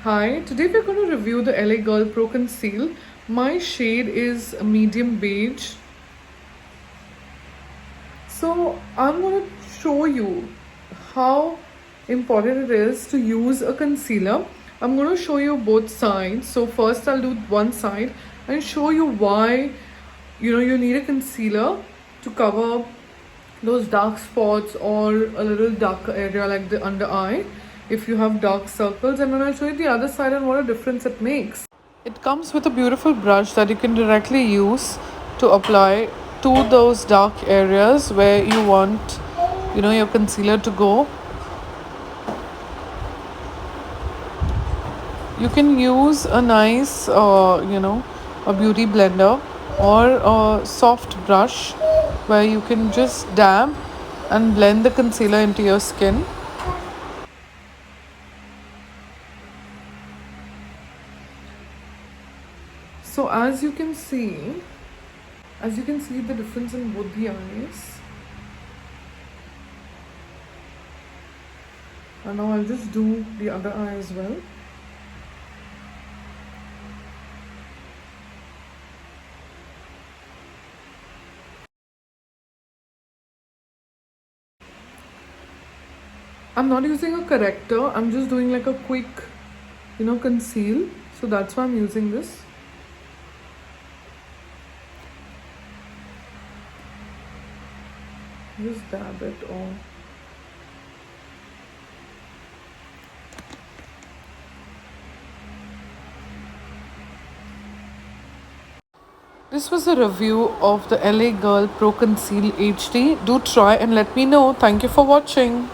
Hi, today we're going to review the LA Girl Pro Conceal. My shade is medium beige. So I'm going to show you how important it is to use a concealer. I'm going to show you both sides. So first I'll do one side and show you why you need a concealer to cover those dark spots or a little darker area like the under eye if you have dark circles, and then I'll show you the other side and what a difference it makes. It comes with a beautiful brush that you can directly use to apply to those dark areas where you want your concealer to go. You can use a nice a beauty blender or a soft brush where you can just dab and blend the concealer into your skin. So as you can see the difference in both the eyes. And now I'll just do the other eye as well. I'm not using a corrector, I'm just doing like a quick conceal. So that's why I'm using this. Just dab it all. This was a review of the LA Girl Pro Conceal HD. Do try and let me know. Thank you for watching.